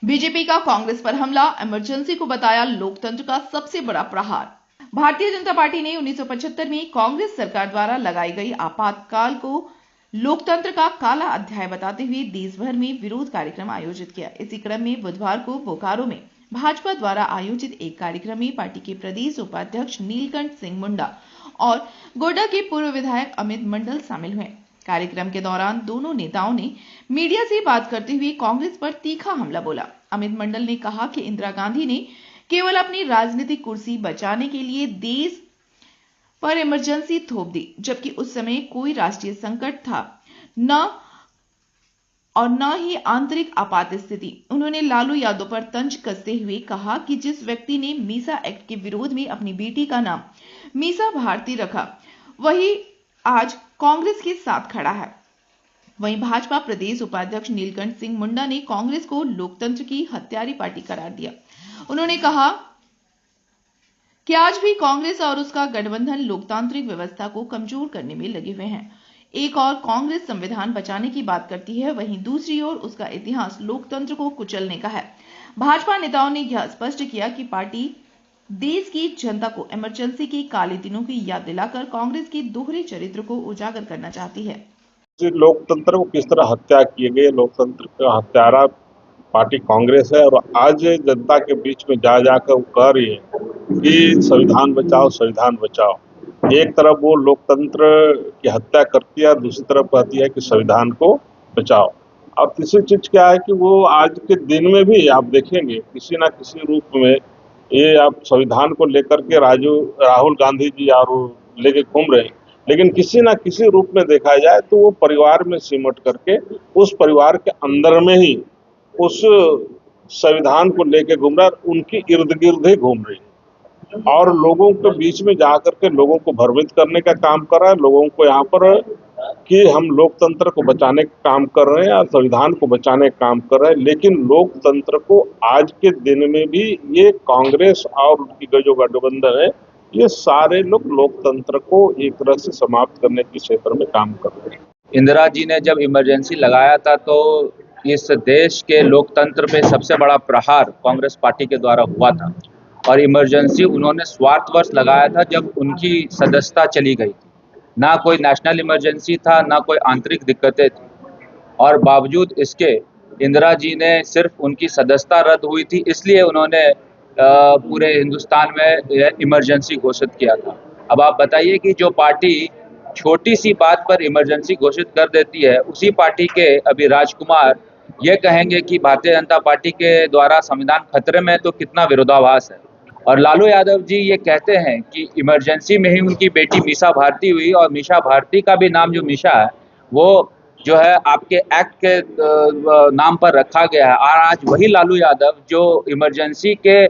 BJP का कांग्रेस पर हमला, इमरजेंसी को बताया लोकतंत्र का सबसे बड़ा प्रहार। भारतीय जनता पार्टी ने 1975 में कांग्रेस सरकार द्वारा लगाई गई आपातकाल को लोकतंत्र का काला अध्याय बताते हुए देश भर में विरोध कार्यक्रम आयोजित किया। इसी क्रम में बुधवार को बोकारो में भाजपा द्वारा आयोजित एक कार्यक्रम में पार्टी के प्रदेश उपाध्यक्ष नीलकंठ सिंह मुंडा और गोड्डा के पूर्व विधायक अमित मंडल शामिल हुए। कार्यक्रम के दौरान दोनों नेताओं ने मीडिया से बात करते हुए कांग्रेस पर तीखा हमला बोला। अमित मंडल ने कहा कि इंदिरा गांधी ने केवल अपनी राजनीतिक कुर्सी बचाने के लिए देश पर इमरजेंसी थोप दी, जबकि उस समय कोई राष्ट्रीय संकट था न ही आंतरिक आपात स्थिति। उन्होंने लालू यादव पर तंज कसते हुए कहा कि जिस व्यक्ति ने मीसा एक्ट के विरोध में अपनी बेटी का नाम मीसा भारती रखा, वही आज कांग्रेस के साथ खड़ा है। वहीं भाजपा प्रदेश उपाध्यक्ष नीलकंठ सिंह मुंडा ने कांग्रेस को लोकतंत्र की हत्यारी पार्टी करार दिया। उन्होंने कहा कि आज भी कांग्रेस और उसका गठबंधन लोकतांत्रिक व्यवस्था को कमजोर करने में लगे हुए हैं। एक और कांग्रेस संविधान बचाने की बात करती है, वहीं दूसरी ओर उसका इतिहास लोकतंत्र को कुचलने का है। भाजपा नेताओं ने यह स्पष्ट किया कि पार्टी देश की जनता को इमरजेंसी के काले दिनों की याद दिलाकर कांग्रेस के दोहरे चरित्र को उजागर करना चाहती है। लोकतंत्र को किस तरह हत्या किए गए, लोकतंत्र का हत्यारा पार्टी कांग्रेस है और आज जनता के बीच में जा जाकर वो कह रही है कि संविधान बचाओ, संविधान बचाओ। एक तरफ वो लोकतंत्र की हत्या करती है, दूसरी तरफ कहती है कि संविधान को बचाओ। और तीसरी चीज क्या है कि वो आज के दिन में भी आप देखेंगे किसी ना किसी रूप में ये आप संविधान को लेकर के राहुल गांधी जी और लेके घूम रहे हैं, लेकिन किसी ना किसी रूप में देखा जाए तो वो परिवार में सिमट करके उस परिवार के अंदर में ही उस संविधान को लेके घूम रहा है, उनकी इर्द गिर्द ही घूम रही है और लोगों के बीच में जाकर के लोगों को भ्रमित करने का काम कर रहा है। लोगों को यहाँ पर कि हम लोकतंत्र को बचाने का काम कर रहे हैं और संविधान को बचाने का काम कर रहे हैं, लेकिन लोकतंत्र को आज के दिन में भी ये कांग्रेस और उनकी जो गठबंधन है, ये सारे लोग लोकतंत्र को एक तरह से समाप्त करने के क्षेत्र में काम कर रहे हैं। इंदिरा जी ने जब इमरजेंसी लगाया था तो इस देश के लोकतंत्र पे सबसे बड़ा प्रहार कांग्रेस पार्टी के द्वारा हुआ था और इमरजेंसी उन्होंने स्वार्थवश लगाया था जब उनकी सदस्यता चली गई थी। ना कोई नेशनल इमरजेंसी था, ना कोई आंतरिक दिक्कतें थी और बावजूद इसके इंदिरा जी ने सिर्फ उनकी सदस्यता रद्द हुई थी इसलिए उन्होंने पूरे हिंदुस्तान में इमरजेंसी घोषित किया था। अब आप बताइए कि जो पार्टी छोटी सी बात पर इमरजेंसी घोषित कर देती है, उसी पार्टी के अभी राजकुमार ये कहेंगे कि भारतीय जनता पार्टी के द्वारा संविधान खतरे में, तो कितना विरोधाभास है। और लालू यादव जी ये कहते हैं कि इमरजेंसी में ही उनकी बेटी मीसा भारती हुई और मीसा भारती का भी नाम जो मीसा है वो जो है आपके एक्ट के नाम पर रखा गया है। और आज वही लालू यादव जो इमरजेंसी के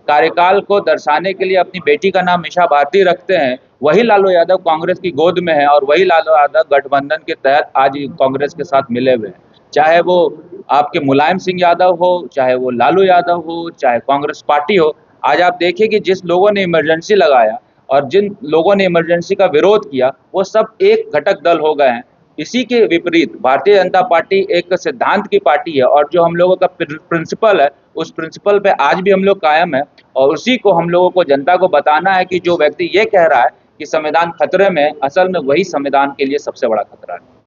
कार्यकाल को दर्शाने के लिए अपनी बेटी का नाम मीसा भारती रखते हैं, वही लालू यादव कांग्रेस की गोद में है और वही लालू यादव गठबंधन के तहत आज कांग्रेस के साथ मिले हुए हैं। चाहे वो आपके मुलायम सिंह यादव हो, चाहे वो लालू यादव हो, चाहे कांग्रेस पार्टी हो, आज आप देखिए कि जिस लोगों ने इमरजेंसी लगाया और जिन लोगों ने इमरजेंसी का विरोध किया वो सब एक घटक दल हो गए हैं। इसी के विपरीत भारतीय जनता पार्टी एक सिद्धांत की पार्टी है और जो हम लोगों का प्रिंसिपल है उस प्रिंसिपल पे आज भी हम लोग कायम है और उसी को हम लोगों को जनता को बताना है कि जो व्यक्ति ये कह रहा है कि संविधान खतरे में, असल में वही संविधान के लिए सबसे बड़ा खतरा है।